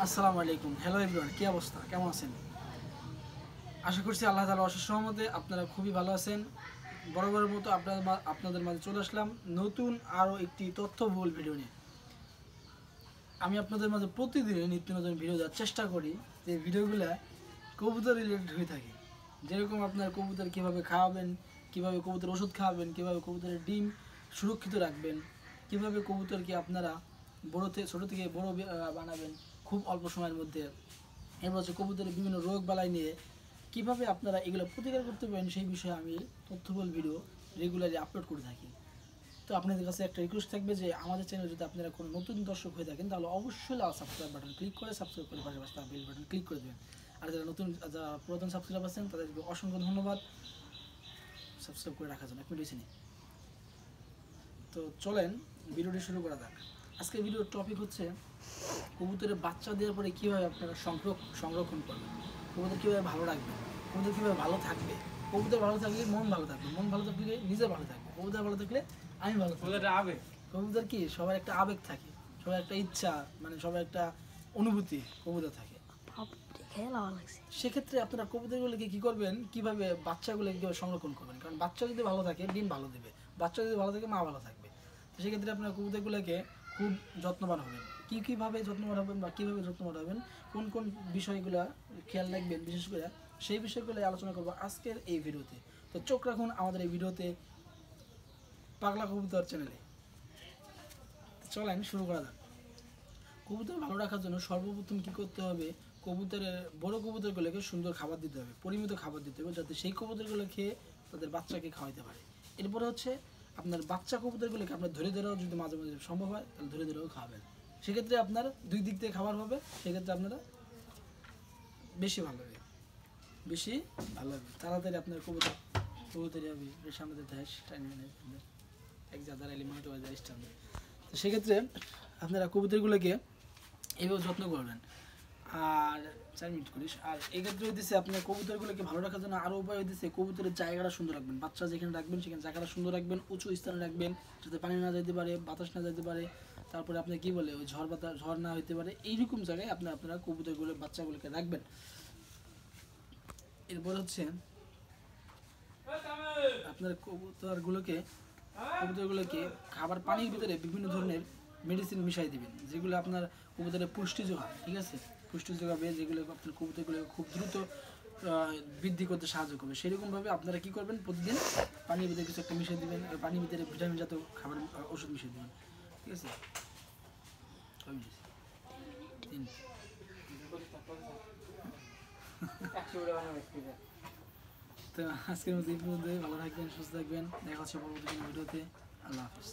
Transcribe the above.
আসসালামু আলাইকুম। Hello everyone, কি অবস্থা, কেমন আছেন? আশা করছি আল্লাহ তাআলার অশেষ রহমতে আপনারা খুবই ভালো আছেন। বরাবরের মতো আপনাদের মাঝে চলে আসলাম নতুন আরও একটি তথ্যবহুল ভিডিও নিয়ে। আমি আপনাদের মাঝে প্রতিদিনই নিত্য নতুন ভিডিও দেওয়ার চেষ্টা করি, যে ভিডিওগুলো কবুতর রিলেটেড হয়ে থাকে। যেরকম আপনার কবুতর কীভাবে খাওয়াবেন, কীভাবে কবুতর ওষুধ খাওয়াবেন, কীভাবে কবুতরের ডিম সুরক্ষিত রাখবেন, কীভাবে কবুতরকে আপনারা ছোটো থেকে বড় বানাবেন খুব অল্প সময়ের মধ্যে। এবার হচ্ছে কবুতরের বিভিন্ন রোগ বালাই নিয়ে কীভাবে আপনারা এগুলো প্রতিকার করতে পারেন, সেই বিষয়ে আমি তথ্যবহুল ভিডিও রেগুলারলি আপলোড করে থাকি। তো আপনাদের কাছে একটা রিকোয়েস্ট থাকবে যে আমাদের চ্যানেলে যদি আপনারা কোনো নতুন দর্শক হয়ে থাকেন, তাহলে অবশ্যই সাবস্ক্রাইব বাটন ক্লিক করে সাবস্ক্রাইব করে পাশাপাশি বেল বাটন ক্লিক করে দেবেন। আর যারা পুরাতন সাবস্ক্রাইব আছেন তাদেরকে অসংখ্য ধন্যবাদ সাবস্ক্রাইব করে রাখার জন্য। এক মিনিট নিই। তো চলেন ভিডিওটি শুরু করা যাক। আজকের ভিডিওর টপিক হচ্ছে কবুতরের বাচ্চা দেওয়ার পরে কীভাবে আপনারা সংরক্ষণ করবেন, কবুতর কীভাবে ভালো রাখবেন, কবুতর কীভাবে ভালো থাকবে। কবুতর ভালো থাকলে মন ভালো থাকবে, মন ভালো থাকলে নিজে ভালো থাকবে, কবুতর ভালো থাকলে আমি ভালো থাকবো। আবেগ, কবুতর কি সবার একটা আবেগ থাকে, সবার একটা ইচ্ছা, মানে সবার একটা অনুভূতি কবুতর থাকে। সেক্ষেত্রে আপনারা কবুতরগুলোকে কী করবেন, কীভাবে বাচ্চাগুলোকে কীভাবে সংরক্ষণ করবেন। কারণ বাচ্চা যদি ভালো থাকে ডিম ভালো দেবে, বাচ্চা যদি ভালো থাকে মা ভালো থাকবে। তো সেক্ষেত্রে আপনারা কবুতরগুলোকে খুব যত্নবান হবেন। কীভাবে যত্নবান হবেন বা কীভাবে যত্নবান হবেন, কোন কোন বিষয়গুলো খেয়াল রাখবেন বিশেষ করে, সেই বিষয়গুলো আলোচনা করবো আজকের এই ভিডিওতে। তো চোখ রাখুন আমাদের এই ভিডিওতে, পাগলা কবুতর চ্যানেলে। চলেন শুরু করা যাক। কবুতর ভালো রাখার জন্য সর্বপ্রথম কী করতে হবে, বড় কবুতরগুলোকে সুন্দর খাবার দিতে হবে, পরিমিত খাবার দিতে হবে, যাতে সেই কবুতরগুলো খেয়ে তাদের বাচ্চাকে খাওয়াইতে পারে। এরপরে হচ্ছে আপনার বাচ্চা কবুতরগুলোকে আপনার ধরে ধরেও যদি মাঝে মাঝে সম্ভব হয় তাহলে ধরে ধরেও খাওয়াবেন। সেক্ষেত্রে আপনার দুই দিক থেকে খাবার হবে, সেক্ষেত্রে আপনারা বেশি ভালো হবে, তাড়াতাড়ি আপনার কবুতরি হবে। সামনে দেশ এক যা দাঁড়াইলে মনে হয় স্টান। তো সেক্ষেত্রে আপনারা কবুতরগুলোকে এইভাবে যত্ন করবেন। আর 4 মিনিট করিস। আর এক্ষেত্রে হইতেছে আপনার কবুতরগুলোকে ভালো রাখার জন্য আরও উপায় হইতেছে কবুতরের জায়গাটা সুন্দর রাখবেন। বাচ্চা যেখানে রাখবেন সেখানে জায়গাটা সুন্দর রাখবেন, উঁচু স্থানে রাখবেন, যাতে পানি না যেতে পারে, বাতাস না যেতে পারে, তারপরে আপনি কী বলে ওই ঝড় না হইতে পারে, এইরকম জায়গায় আপনারা কবুতরগুলো বাচ্চাগুলোকে রাখবেন। এরপর হচ্ছে আপনার কবুতরগুলোকে খাবার পানির ভিতরে বিভিন্ন ধরনের মেডিসিন মিশাই দিবেন, যেগুলো আপনার কবুতরের পুষ্টি যোগায়। ঠিক আছে, পুষ্টি যোগাবে, যেগুলো আপনার কবুতরগুলোকে খুব দ্রুত বৃদ্ধি করতে সাহায্য করবে। সেরকমভাবে আপনারা কী করবেন, প্রতিদিন পানির ভিতরে কিছু একটা মিশিয়ে দেবেন, পানির ভিতরে ভিটামিন জাতীয় খাবার ওষুধ মিশিয়ে দেবেন। ঠিক আছে, তো আজকের মতো এই পর্যন্ত। ভালো থাকবেন, সুস্থ থাকবেন, দেখা হচ্ছে পরবর্তী ভিডিওতে। আল্লাহ হাফিজ।